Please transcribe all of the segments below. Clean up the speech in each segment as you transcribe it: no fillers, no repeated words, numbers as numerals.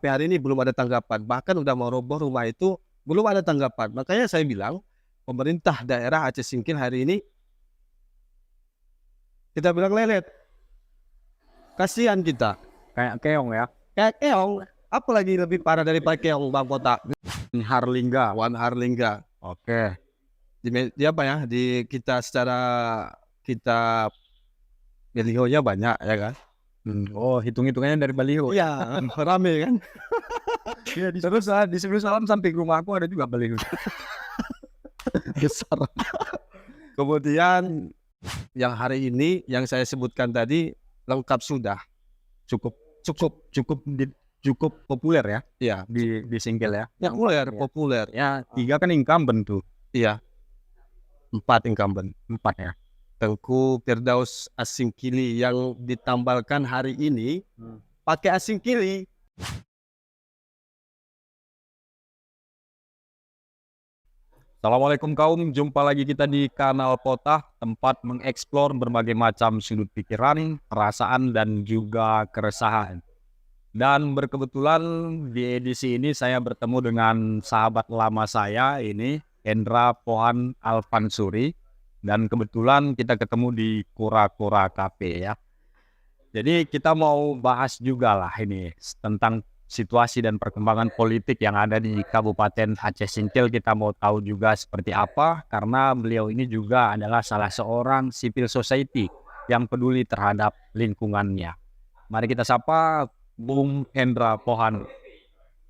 sampai hari ini belum ada tanggapan. Bahkan udah mau roboh rumah itu belum ada tanggapan. Makanya saya bilang pemerintah daerah Aceh Singkil hari ini kita bilang lelet. Kasihan kita. Kayak keong ya. Kayak keong. Apalagi lebih parah daripada keong Bang Kota. Harlingga. Wan Harlingga. Oke. Di apa ya? Di kita secara kita balihonya banyak ya kan? Oh, hitung-hitungannya dari baliho. Iya, rame kan? Ya, terus di sebelah salam samping rumahku ada juga baliho. Besar. Kemudian yang hari ini yang saya sebutkan tadi lengkap sudah. Cukup populer ya Iya, di Singkil ya. populer. Ya, 3 kan incumbent tuh. Iya. 4 incumbent. 4 ya. Tengku Firdaus Asingkili yang ditambalkan hari ini pakai Asingkili. Assalamualaikum kaum, jumpa lagi kita di kanal Potah, tempat mengeksplor berbagai macam sudut pikiran, perasaan, dan juga keresahan. Dan berkebetulan di edisi ini saya bertemu dengan sahabat lama saya ini, Hendra Pohan Alfansuri. Dan kebetulan kita ketemu di Kura-Kura Cafe ya. Jadi kita mau bahas juga lah ini tentang situasi dan perkembangan politik yang ada di Kabupaten Aceh Singkil. Kita mau tahu juga seperti apa, karena beliau ini juga adalah salah seorang civil society yang peduli terhadap lingkungannya. Mari kita sapa Bung Hendra Pohan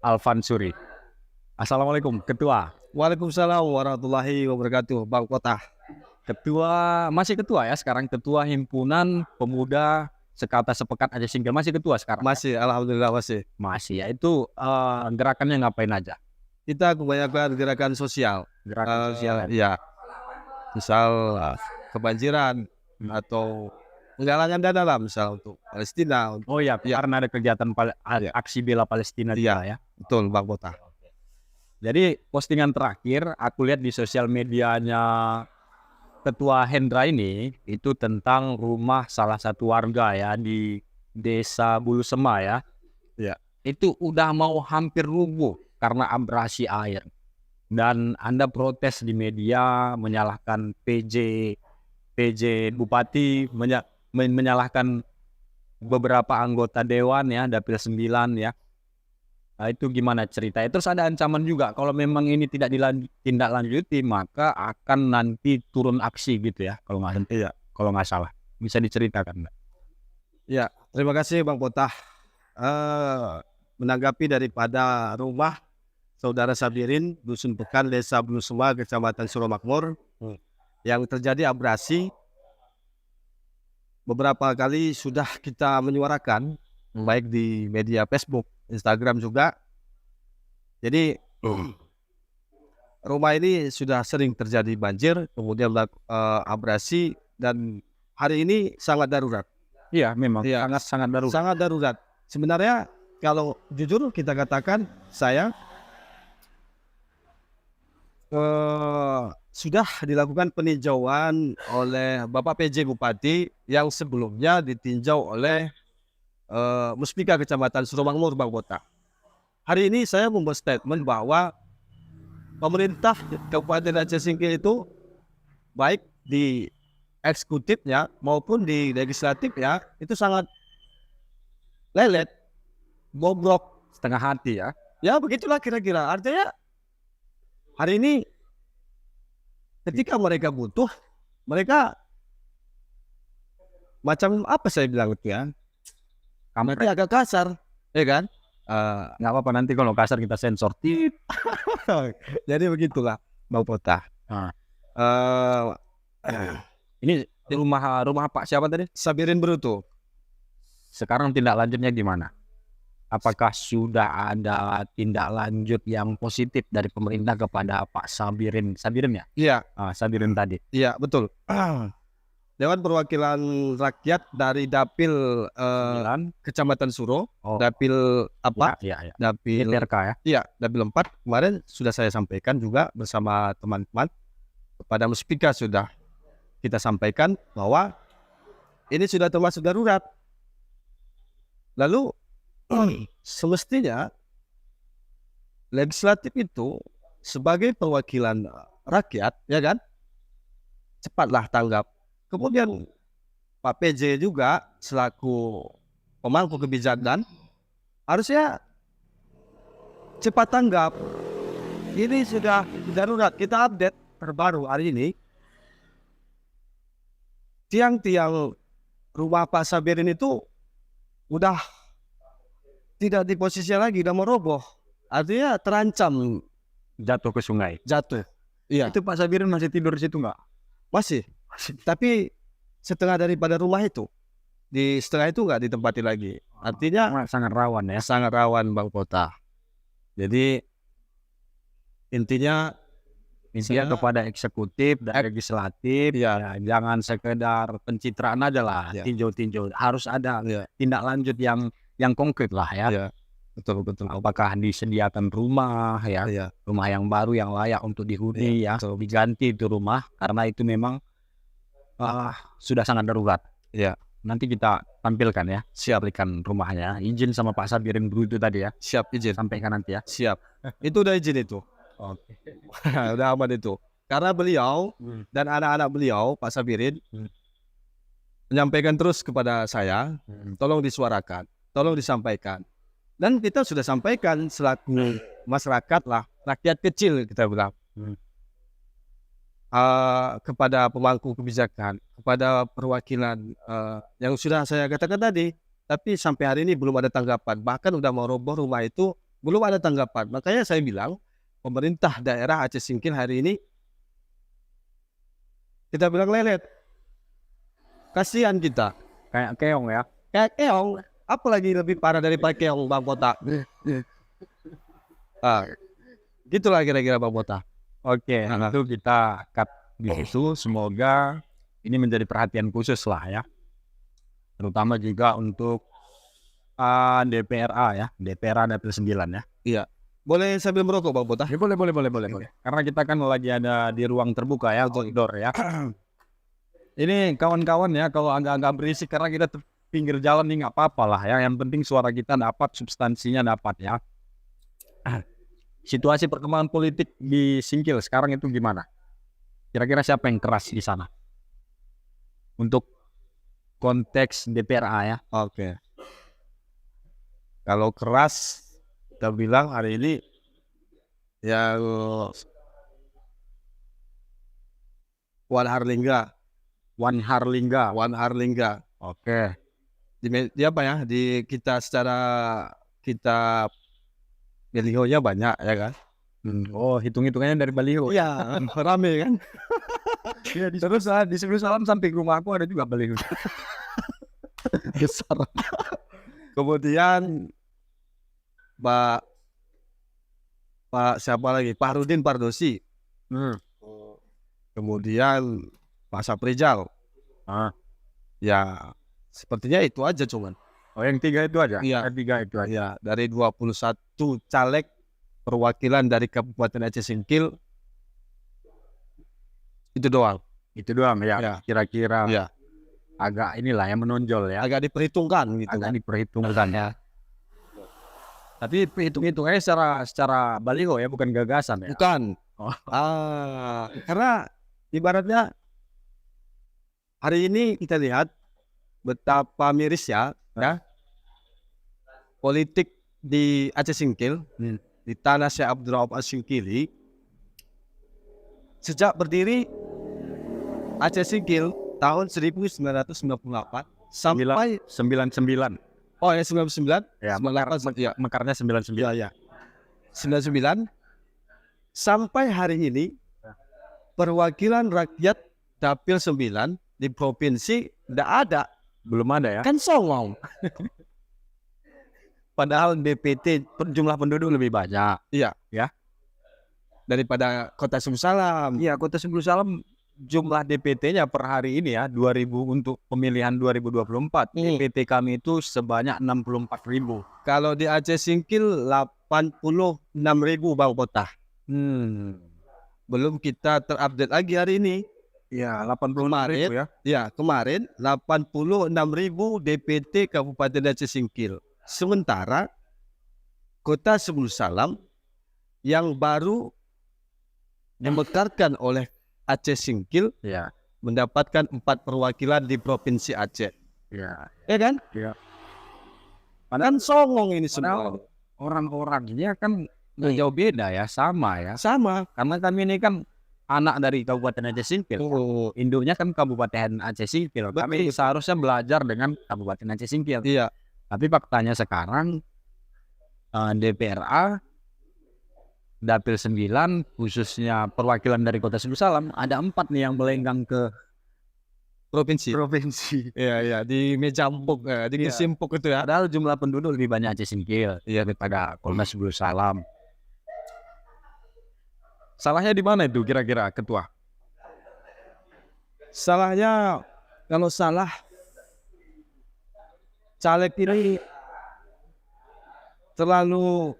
Alfansuri. Assalamualaikum Ketua. Waalaikumsalam warahmatullahi wabarakatuh, Bang Kota. Masih ketua ya sekarang, Ketua Himpunan Pemuda Sekata Sepekat Aceh Singkil, masih ketua sekarang? Masih, alhamdulillah masih. Masih ya. Itu gerakannya ngapain aja? Kita kebanyakan gerakan sosial. Gerakan sosial ya? Iya. Misal kebanjiran atau penggalangan dana lah, misal untuk Palestina. Oh ya, karena ada kegiatan aksi bela Palestina juga ya. Betul, Bang Kota. Jadi postingan terakhir aku lihat di sosial medianya Ketua Hendra ini itu tentang rumah salah satu warga ya di Desa Bulu Sema ya. Ya. Itu udah mau hampir rubuh karena abrasi air. Dan Anda protes di media, menyalahkan PJ Bupati, menyalahkan beberapa anggota dewan ya, Dapil 9 ya. Nah, itu gimana ceritanya? Terus ada ancaman juga kalau memang ini tidak ditindaklanjuti, maka akan nanti turun aksi gitu ya, kalau nggak salah. Bisa diceritakan, Mbak? Ya, terima kasih Bang Potah. Menanggapi daripada rumah Saudara Sabirin, Dusun Pekan, Desa Bulu Sema, Kecamatan Suromakmur, yang terjadi abrasi. Beberapa kali sudah kita menyuarakan, baik di media Facebook, Instagram juga. Jadi rumah ini sudah sering terjadi banjir, kemudian abrasi, dan hari ini sangat darurat. Iya, memang sangat darurat. Sangat darurat. Sebenarnya kalau jujur kita katakan, saya sudah dilakukan peninjauan oleh Bapak PJ Bupati yang sebelumnya ditinjau oleh Muspika Kecamatan Suromakmur, Bang Kota. Hari ini saya membuat statement bahwa pemerintah Kabupaten Aceh Singkil itu baik di eksekutifnya maupun di legislatifnya itu sangat lelet, bobrok, Setengah hati ya. ya begitulah kira-kira. Artinya hari ini ketika mereka butuh, mereka macam apa saya bilang itu ya, nanti agak kasar, ya kan? Nggak apa-apa, nanti kalau kasar kita sensor. Jadi begitulah, Bang Potah. Ini rumah Pak siapa tadi? Sabirin Bruto. Sekarang tindak lanjutnya gimana? Apakah sudah ada tindak lanjut yang positif dari pemerintah kepada Pak Sabirin ya? Iya. Sabirin tadi. Iya, betul. Dewan Perwakilan Rakyat dari Dapil Kecamatan Suro, Dapil apa? Ya. Dapil DPRK ya? Iya, Dapil 4 kemarin sudah saya sampaikan juga bersama teman-teman kepada Muspika, sudah kita sampaikan bahwa ini sudah termasuk darurat. Lalu semestinya legislatif itu sebagai perwakilan rakyat, ya kan? Cepatlah tanggap. Kemudian Pak PJ juga selaku pemangku kebijakan harusnya cepat tanggap. Ini sudah darurat. Kita update terbaru hari ini. Tiang-tiang rumah Pak Sabirin itu udah tidak di posisinya lagi, udah mau roboh. Artinya terancam Jatuh ke sungai. jatuh. Iya, Itu Pak Sabirin masih tidur di situ nggak? masih. Tapi setengah daripada rumah itu, di setengah itu nggak ditempati lagi. Artinya Sangat rawan ya. sangat rawan Bang Kota. Jadi intinya Intinya Saya- kepada eksekutif dan legislatif, ya, ya, jangan sekedar pencitraan aja lah, Ya. tinjau-tinjau. Harus ada ya, tindak lanjut yang konkret lah ya. ya, betul. Apakah disediakan rumah ya, Ya, rumah yang baru yang layak untuk dihuni ya, betul. diganti itu rumah karena itu memang sudah sangat darurat. Ya. Nanti kita tampilkan ya, Siap, berikan rumahnya. Izin sama Pak Sabirin dulu itu tadi ya, siap izin. sampaikan nanti ya. Siap. Itu udah izin itu. Oke. Udah aman itu. Karena beliau Hmm. dan anak-anak beliau, Pak Sabirin, menyampaikan terus kepada saya, tolong disuarakan, tolong disampaikan. Dan kita sudah sampaikan selaku masyarakat lah, rakyat kecil kita bilang. Kepada pemangku kebijakan, kepada perwakilan yang sudah saya katakan tadi, tapi sampai hari ini belum ada tanggapan. Bahkan udah mau roboh rumah itu belum ada tanggapan. Makanya saya bilang pemerintah daerah Aceh Singkil hari ini kita bilang lelet. Kasihan kita. Kayak keong ya. Kayak keong, apalagi lebih parah daripada keong Bang Kota. Gitulah kira-kira Bang Kota. Oke, itu kita cut di situ. Semoga ini menjadi perhatian khusus lah ya, terutama juga untuk DPRA ya, DPRA Dapil 9 ya. Boleh sambil merokok Bang Kota? Ya, boleh. Karena kita kan lagi ada di ruang terbuka ya, outdoor ya. Ini kawan-kawan ya, kalau agak-agak berisik karena kita pinggir jalan nih nggak apa-apa lah ya. Yang penting suara kita dapat, substansinya dapat ya. Situasi perkembangan politik di Singkil sekarang itu gimana? Kira-kira siapa yang keras di sana? Untuk konteks DPRA ya. Oke. Kalau keras, kita bilang hari ini yang Wan Harlingga. Oke. Di apa ya? Di kita secara kita beliaunya banyak ya kan? Oh, hitung-hitungannya dari baliho. Iya, rame kan? Ya, terus di Sebelum Salam sampai rumah aku ada juga baliho. Besar. Kemudian Pak siapa lagi? Pak Rudin Pardosi. Kemudian Pak Saprijal. Ya, sepertinya itu aja cuman. Oh, yang 3 itu aja? Iya. Yang 3 itu aja. Ya, dari 21 caleg perwakilan dari Kabupaten Aceh Singkil itu doang. Itu doang ya. Ya. Kira-kira Ya, agak inilah yang menonjol ya. agak diperhitungkan gitu Agak kan. diperhitungkan ya. Tapi hitung-hitungannya secara baliho ya, bukan gagasan ya. Bukan. Oh. Karena ibaratnya hari ini kita lihat betapa mirisnya ya politik di Aceh Singkil, di tanah Syekh Abdul Rahman Singkili. Sejak berdiri Aceh Singkil tahun 1998 sampai 99. oh ya 99 Ya, 98 ya. mekarnya 99. Ya. 99 sampai hari ini perwakilan rakyat Dapil 9 di provinsi tidak ada, Belum ada ya. kan songong. Padahal DPT jumlah penduduk lebih banyak. Iya. Ya. Daripada Kota Sumsalam. Iya, Kota Sebelum Salam jumlah DPT-nya per hari ini ya 2000 untuk pemilihan 2024. DPT kami itu sebanyak 64.000. Kalau di Aceh Singkil 86.000 Bang Kota. Belum kita terupdate lagi hari ini. Ya, 86.000 ya. Ya, kemarin 86.000 DPT Kabupaten Aceh Singkil. Sementara Kota Sebelum Salam yang baru dimekarkan oleh Aceh Singkil Ya. mendapatkan 4 perwakilan di Provinsi Aceh. Ya. Ya kan? Ya. Kan songong ini Padahal semua. orang-orangnya kan nggak jauh beda ya, sama ya. Sama. Karena kami ini kan anak dari Kabupaten Aceh Singkil. Oh, Induknya kan Kabupaten Aceh Singkil. Kami betul. seharusnya belajar dengan Kabupaten Aceh Singkil. Iya. Tapi faktanya sekarang DPRA Dapil 9 khususnya perwakilan dari Kota Sulu Salam ada 4 nih yang melenggang ke Provinsi. provinsi. Iya, iya, di Mejampuk, di Iya. Kesimpuk itu ya. Padahal jumlah penduduk lebih banyak Aceh Singkil daripada Kota Sulu Salam. Salahnya di mana itu kira-kira ketua? Salahnya kalau salah caleg ini terlalu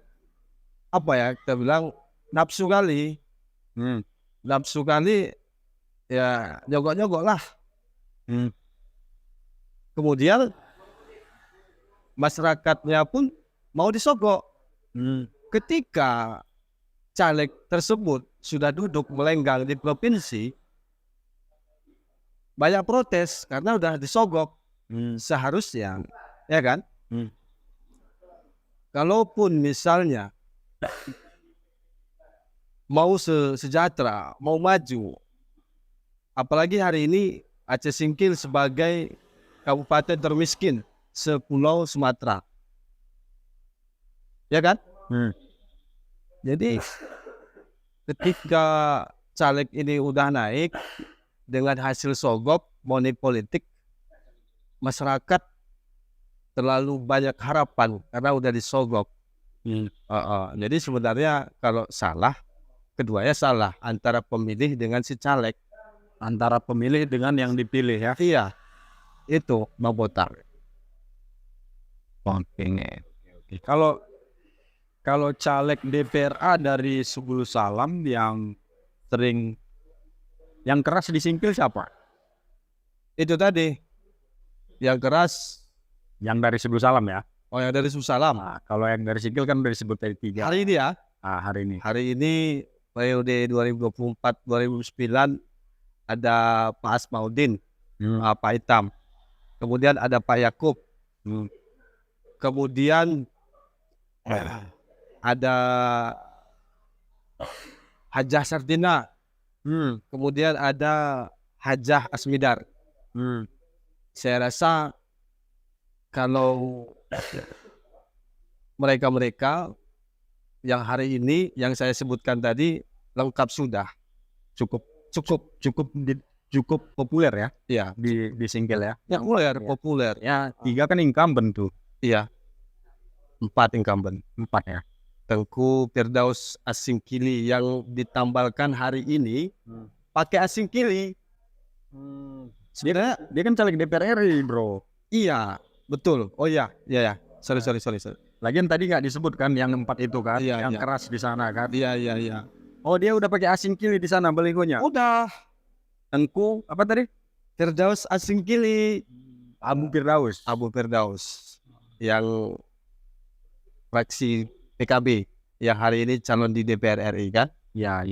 apa ya kita bilang nafsu kali, nafsu kali ya nyogok-nyogok lah. Kemudian masyarakatnya pun mau disogok. Ketika caleg tersebut sudah duduk melenggang di provinsi, banyak protes karena udah disogok. Seharusnya, ya kan? Kalaupun misalnya mau sejahtera, mau maju, apalagi hari ini Aceh Singkil sebagai kabupaten termiskin sepulau Sumatera, ya kan? Jadi ketika caleg ini udah naik dengan hasil sogok money politik, masyarakat terlalu banyak harapan karena udah disogok. Jadi sebenarnya kalau salah, keduanya salah antara pemilih dengan si caleg. Antara pemilih dengan yang dipilih ya. Iya, itu mau botak. Oke. Kalau caleg DPRA dari Sulu Salam yang keras di Singkil siapa? Itu tadi yang keras. Yang dari Sulu Salam ya. Oh, yang dari Susalam. Nah, kalau yang dari Singkil kan disebut dari 3. Hari ini ya. Hari ini. Hari ini periode 2024-2009 ada Pak Asmaudin, Pak Hitam. Kemudian ada Pak Yakub. Kemudian ada Hajah Sardina. Kemudian ada Hajah Asmidar. Saya rasa kalau mereka-mereka yang hari ini yang saya sebutkan tadi lengkap sudah, cukup populer ya. Iya, di Singkil ya. Populer. Ya, 3 kan incumbent tuh. Iya. 4 incumbent. 4 ya. Tengku Firdaus Asingkili yang ditambalkan hari ini pakai Asingkili. Sebenarnya dia kan caleg DPR RI, bro. Iya, betul. Oh iya. Sorry. Lagian tadi nggak disebutkan yang 4 itu kan, Iya, yang iya. keras di sana kan. Iya. Oh, dia udah pakai Asingkili di sana balihonya. Udah. Tengku apa tadi? Firdaus Asingkili. Abu Firdaus yang fraksi PKB yang hari ini calon di DPR RI kan? Ya.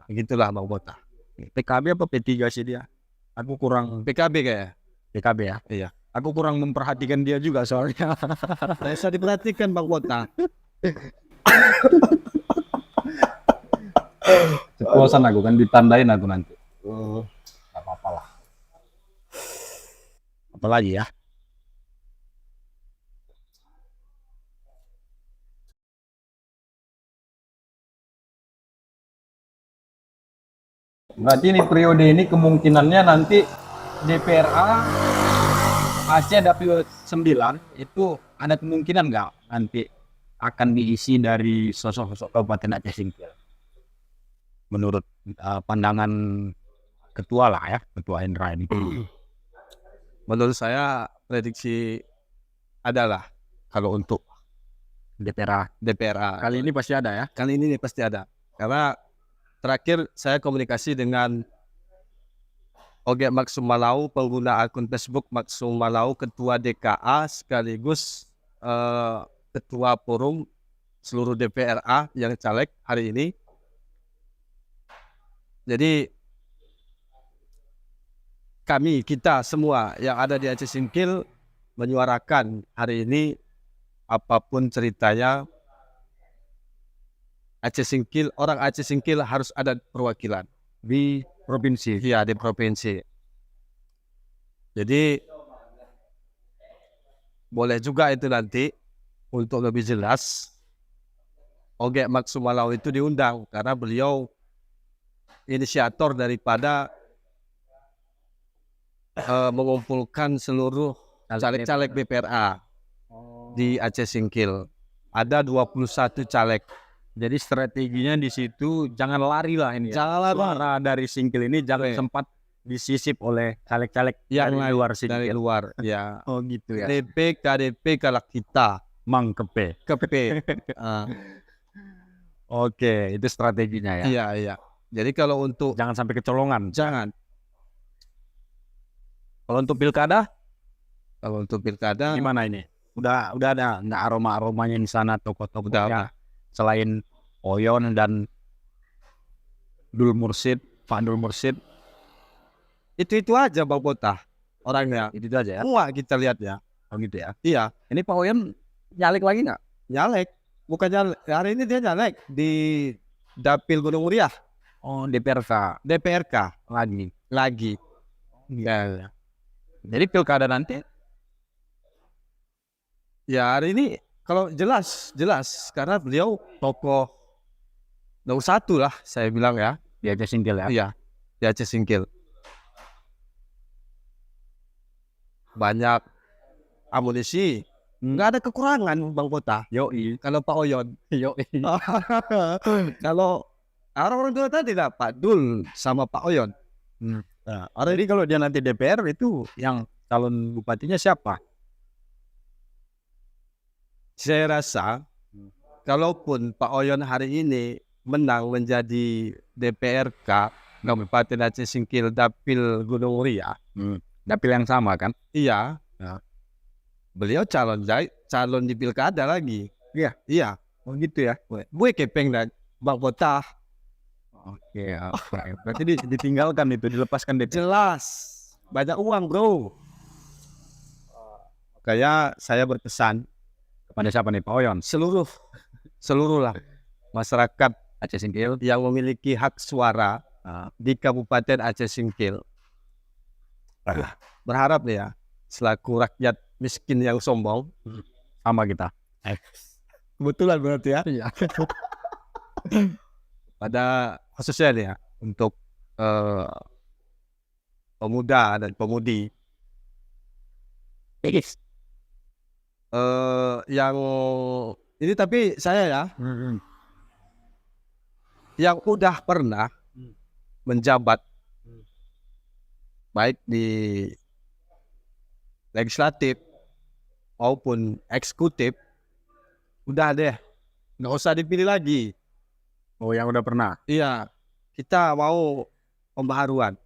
Begitulah Bang Bota. PKB apa P3 sih dia? Aku kurang PKB kayak. PKB ya. Iya. Aku kurang memperhatikan dia juga soalnya. Bisa diperhatikan Bang Bota. Ceplosan aku kan ditandain aku nanti. Gak apa-apa lah. Apalagi ya? Berarti ini periode ini kemungkinannya nanti DPRA Aceh Dapil 9 itu ada kemungkinan nggak nanti akan diisi dari sosok-sosok Kabupaten Aceh Singkil? Menurut pandangan ketua lah ya, ketua Indra ini. Menurut saya prediksi adalah kalau untuk DPRA Kali ini pasti ada ya. Kali ini pasti ada. Karena terakhir saya komunikasi dengan Oge Maksum Malau, pengguna akun Facebook Maksum Malau, ketua DKA sekaligus ketua forum seluruh DPRA yang caleg hari ini. Jadi kita semua yang ada di Aceh Singkil menyuarakan hari ini apapun ceritanya orang Aceh Singkil harus ada perwakilan Di provinsi. ya di provinsi. Jadi boleh juga itu nanti untuk lebih jelas Oge Maksumalau itu diundang karena beliau inisiator daripada mengumpulkan seluruh caleg-caleg BPRA di Aceh Singkil. Ada 21 caleg. Jadi strateginya di situ jangan lari lah ini. Jangan lari. Suara dari Singkil ini jangan sempat disisip oleh caleg-caleg yang dari luar Singkil. Dari luar, ya. Oh gitu ya. KDP, KDP kalau kita Mang Kepe. Oke, itu strateginya ya. Iya, iya. Jadi kalau untuk Jangan sampai kecolongan. jangan. Kalau untuk pilkada Kalau untuk pilkada gimana ini? Udah ada nggak aroma-aromanya di sana tokoh-tokohnya selain Oyon dan Dul Mursid, Pak Dul Mursid? itu aja Bang Bota orangnya. Itu aja ya. Semua kita lihat ya. Oh gitu ya. Iya, Ini Pak Oyon nyalek lagi nggak? nyalek. Bukan nyalek. Hari ini dia nyalek di Dapil Gunung Muria, Oh DPRK DPRK lagi. Ya, Jadi pilkada nanti ya hari ini kalau jelas karena beliau tokoh nomor 1 lah saya bilang ya. di Aceh Singkil ya. Iya, di Aceh Singkil. Banyak amunisi, nggak ada kekurangan Bang Bota. Yoi. Kalau Pak Oyon, Yoi. kalau orang-orang tua tadi lah Pak Dul sama Pak Oyon. Nah, jadi kalau dia nanti DPR itu yang calon bupatinya siapa? Saya rasa kalaupun Pak Oyon hari ini menang menjadi DPRK Kabupaten Aceh Singkil Dapil Gunung Muria, Dapil yang sama kan? iya, Ya. beliau calon di pilkada lagi. Iya. Iya, Oh gitu ya. gue kepeng dan Bang Bota. Oke, berarti ditinggalkan itu, dilepaskan DPR. Jelas, banyak uang bro. Kayak saya berpesan Kepada siapa nih Pak Oyon? seluruh lah masyarakat Aceh Singkil. yang memiliki hak suara di Kabupaten Aceh Singkil. Berharap nih ya, selaku rakyat miskin yang sombong, Sama kita. kebetulan berarti ya, pada khususnya nih ya, untuk pemuda dan pemudi yang ini, tapi saya ya yang udah pernah menjabat baik di legislatif maupun eksekutif, udah deh, nggak usah dipilih lagi. Oh yang udah pernah. Iya, kita mau pembaharuan,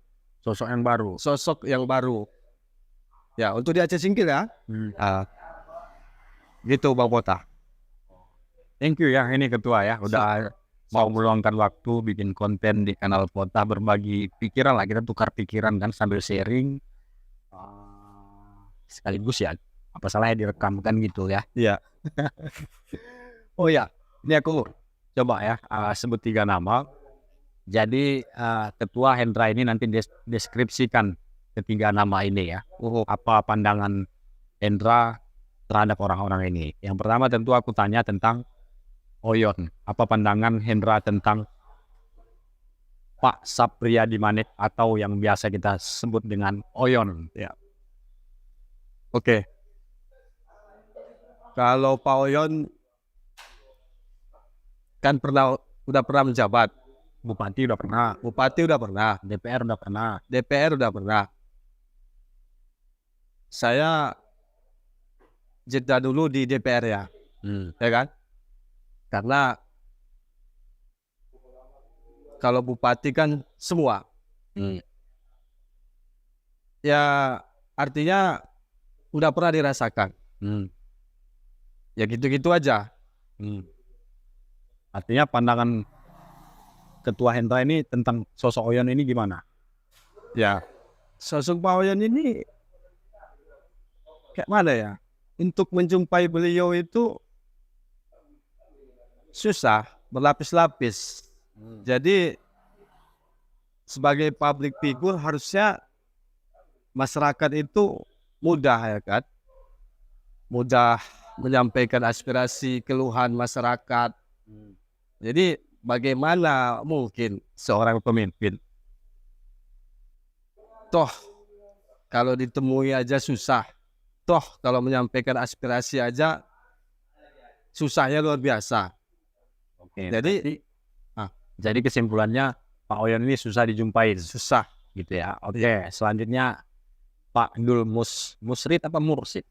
Sosok yang baru. sosok yang baru. Ya, untuk di Aceh Singkil ya. Gitu Bang Bota. Thank you ya ini ketua ya. Udah mau meluangkan waktu bikin konten di kanal Kota, berbagi pikiran lah. Kita tukar pikiran kan sambil sharing. Sekaligus ya, apa salahnya direkamkan gitu ya. Iya. Oh ya, ini aku coba ya sebut 3 nama. Jadi ketua Hendra ini nanti deskripsikan ketiga nama ini ya. Apa pandangan Hendra terhadap orang-orang ini. Yang pertama tentu aku tanya tentang Oyon. Apa pandangan Hendra tentang Pak Sapriyadi Manik atau yang biasa kita sebut dengan Oyon ya. Oke. Kalau Pak Oyon kan udah pernah menjabat. Bupati udah pernah, Bupati udah pernah, DPR udah pernah. DPR udah pernah. Saya jeda dulu di DPR ya, ya kan? Karena kalau bupati kan semua. Ya artinya udah pernah dirasakan. Ya gitu-gitu aja. Artinya pandangan Ketua Hendra ini tentang sosok Oyon ini gimana? Ya, sosok Pak Oyon ini kayak mana ya? Untuk menjumpai beliau itu susah, berlapis-lapis. Jadi sebagai public figure harusnya masyarakat itu mudah ya kan, mudah menyampaikan aspirasi keluhan masyarakat. Jadi bagaimana mungkin seorang pemimpin toh kalau ditemui aja susah, toh kalau menyampaikan aspirasi aja susahnya luar biasa. Oke, Jadi jadi kesimpulannya Pak Oyon ini susah dijumpai susah. gitu ya. Oke, selanjutnya Pak Dul Musrid apa Mursid?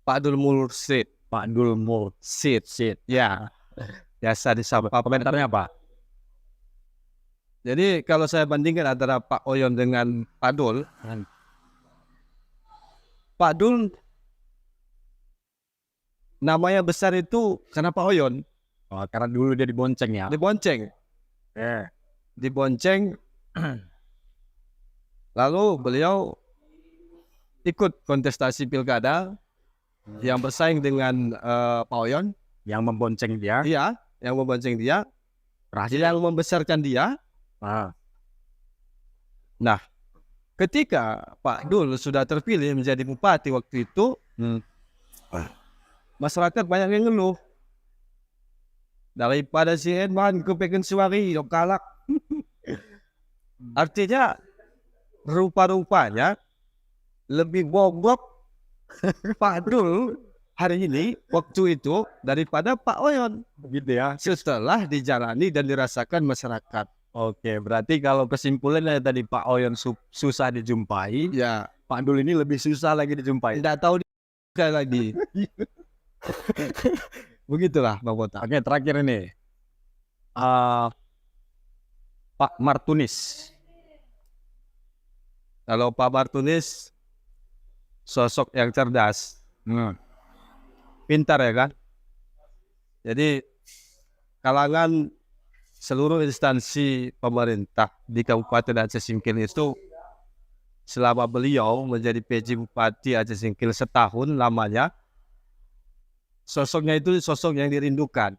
Pak Dul Mursid, Pak Dul Mursid. ya biasa disapa. Komentarnya apa? Jadi kalau saya bandingkan antara Pak Oyon dengan Pak Dul, Pak Dul namanya besar itu karena Pak Oyon Oh, karena dulu dia dibonceng ya. dibonceng, dibonceng, lalu beliau ikut kontestasi pilkada yang bersaing dengan Pak Oyon, Yang membonceng dia. iya, yang membonceng dia, yang membesarkan dia. Ah, Nah, ketika Pak Dul sudah terpilih menjadi bupati waktu itu, masyarakat banyak yang ngeluh. Daripada si Edman kepengen suari, yang kalak. Artinya, rupa-rupanya lebih bobrok Pak Dul hari ini, waktu itu, daripada Pak Oyon. gitu ya. Setelah dijalani dan dirasakan masyarakat. Oke, berarti kalau kesimpulannya tadi Pak Oyon susah dijumpai, Ya, Pak Dul ini lebih susah lagi dijumpai. tidak tahu sekali lagi. Begitulah Bang Botak. Oke, terakhir ini Pak Martunis. Kalau Pak Martunis sosok yang cerdas, pintar ya kan. Jadi kalangan seluruh instansi pemerintah di Kabupaten Aceh Singkil itu selama beliau menjadi PJ Bupati Aceh Singkil setahun lamanya, sosoknya itu sosok yang dirindukan.